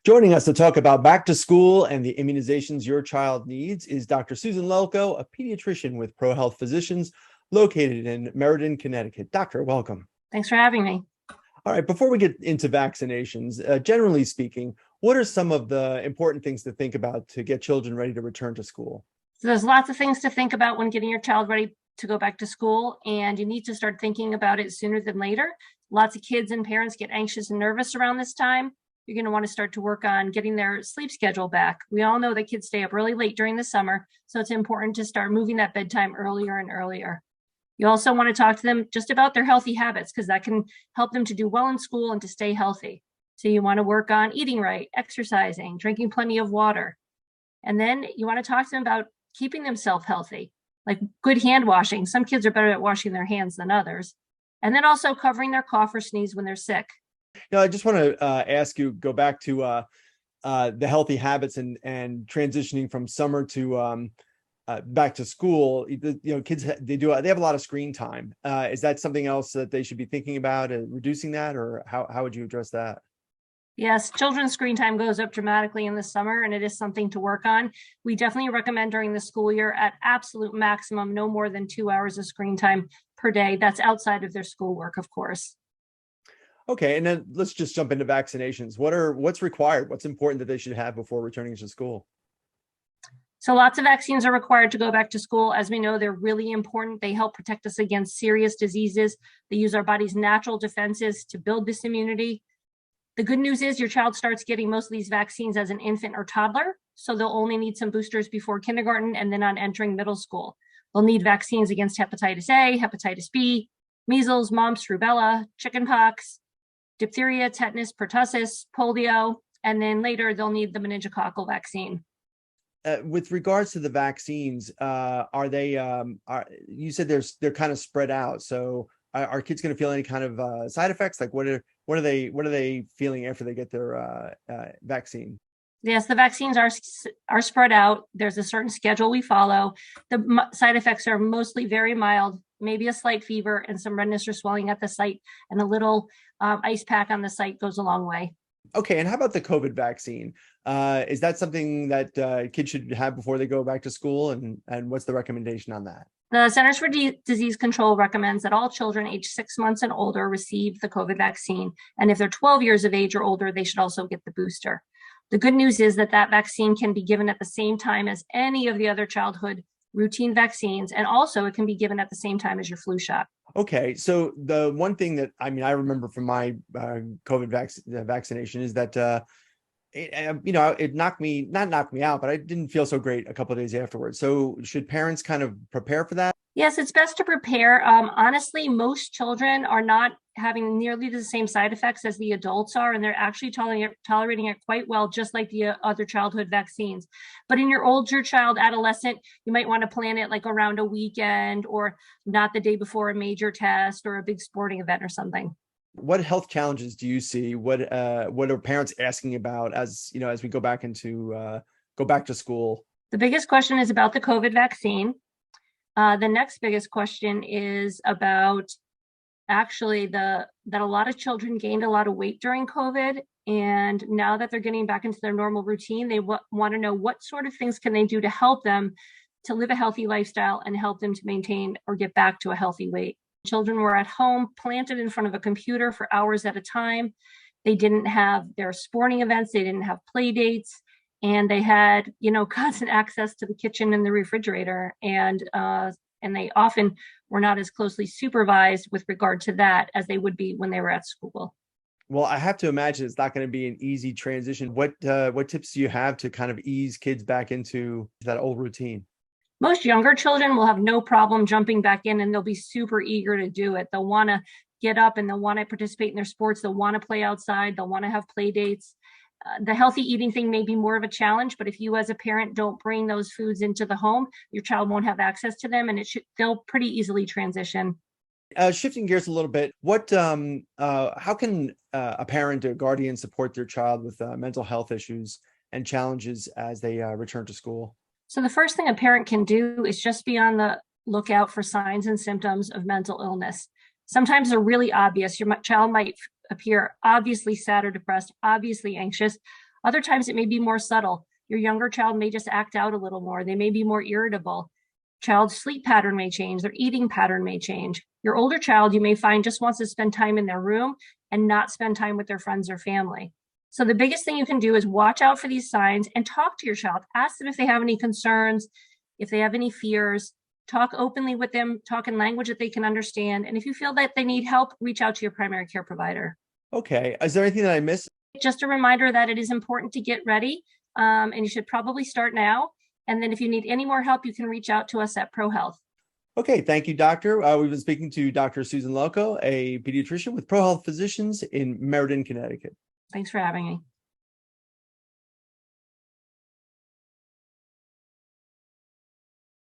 Joining us to talk about back to school and the immunizations your child needs is Dr. Susan Lelko, a pediatrician with ProHealth Physicians located in Meriden, Connecticut. Doctor, welcome. Thanks for having me. All right, before we get into vaccinations, generally speaking, what are some of the important things to think about to get children ready to return to school? So there's lots of things to think about when getting your child ready to go back to school, and you need to start thinking about it sooner than later. Lots of kids and parents get anxious and nervous around this time. You're going to want to start to work on getting their sleep schedule back. We all know that kids stay up really late during the summer, so it's important to start moving that bedtime earlier and earlier. You also want to talk to them just about their healthy habits, because that can help them to do well in school and to stay healthy. So you want to work on eating right, exercising, drinking plenty of water. And then you want to talk to them about keeping themselves healthy, like good hand washing. Some kids are better at washing their hands than others. And then also covering their cough or sneeze when they're sick. Now, I just want to ask you, go back to the healthy habits and transitioning from summer to back to school. Kids, they have a lot of screen time. Is that something else that they should be thinking about, reducing that, or how would you address that? Yes, children's screen time goes up dramatically in the summer, and it is something to work on. We definitely recommend during the school year at absolute maximum, no more than 2 hours of screen time per day. That's outside of their schoolwork, of course. Okay, and then let's just jump into vaccinations. What's required? What's important that they should have before returning to school? So lots of vaccines are required to go back to school. As we know, they're really important. They help protect us against serious diseases. They use our body's natural defenses to build this immunity. The good news is your child starts getting most of these vaccines as an infant or toddler, so they'll only need some boosters before kindergarten and then on entering middle school. They'll need vaccines against hepatitis A, hepatitis B, measles, mumps, rubella, chickenpox, diphtheria, tetanus, pertussis, polio, and then later they'll need the meningococcal vaccine. With regards to the vaccines, you said they're kind of spread out. So are kids going to feel any kind of side effects? Like what are they feeling after they get their vaccine? Yes, the vaccines are spread out. There's a certain schedule we follow. The side effects are mostly very mild, maybe a slight fever and some redness or swelling at the site, and a little ice pack on the site goes a long way. Okay, and how about the COVID vaccine? Is that something that kids should have before they go back to school? And what's the recommendation on that? The Centers for Disease Control recommends that all children aged 6 months and older receive the COVID vaccine. And if they're 12 years of age or older, they should also get the booster. The good news is that vaccine can be given at the same time as any of the other childhood routine vaccines. And also it can be given at the same time as your flu shot. Okay, so the one thing that I remember from my COVID vaccination is that it not knocked me out, but I didn't feel so great a couple of days afterwards. So should parents kind of prepare for that? Yes, it's best to prepare. Honestly, most children are not having nearly the same side effects as the adults are, and they're actually tolerating it quite well, just like the other childhood vaccines. But in your older child, adolescent, you might want to plan it like around a weekend or not the day before a major test or a big sporting event or something. What health challenges do you see? What are parents asking about as we go back to school? The biggest question is about the COVID vaccine. The next biggest question is about actually that a lot of children gained a lot of weight during COVID. And now that they're getting back into their normal routine, they want to know what sort of things can they do to help them to live a healthy lifestyle and help them to maintain or get back to a healthy weight. Children were at home, planted in front of a computer for hours at a time. They didn't have their sporting events. They didn't have play dates. And they had, constant access to the kitchen and the refrigerator. And they often were not as closely supervised with regard to that as they would be when they were at school. Well, I have to imagine it's not going to be an easy transition. What tips do you have to kind of ease kids back into that old routine? Most younger children will have no problem jumping back in, and they'll be super eager to do it. They'll want to get up and they'll want to participate in their sports. They'll want to play outside. They'll want to have play dates. The healthy eating thing may be more of a challenge, but if you as a parent don't bring those foods into the home, your child won't have access to them, and they'll pretty easily transition. Shifting gears a little bit, how can a parent or guardian support their child with mental health issues and challenges as they return to school? So the first thing a parent can do is just be on the lookout for signs and symptoms of mental illness. Sometimes they're really obvious. Your child might appear obviously sad or depressed, obviously anxious. Other times it may be more subtle. Your younger child may just act out a little more. They may be more irritable. Child's sleep pattern may change. Their eating pattern may change. Your older child, you may find, just wants to spend time in their room and not spend time with their friends or family. So the biggest thing you can do is watch out for these signs and talk to your child. Ask them if they have any concerns, if they have any fears. Talk openly with them, talk in language that they can understand. And if you feel that they need help, reach out to your primary care provider. Okay. Is there anything that I missed? Just a reminder that it is important to get ready, and you should probably start now. And then if you need any more help, you can reach out to us at ProHealth. Okay. Thank you, doctor. We've been speaking to Dr. Susan Lelko, a pediatrician with ProHealth Physicians in Meriden, Connecticut. Thanks for having me.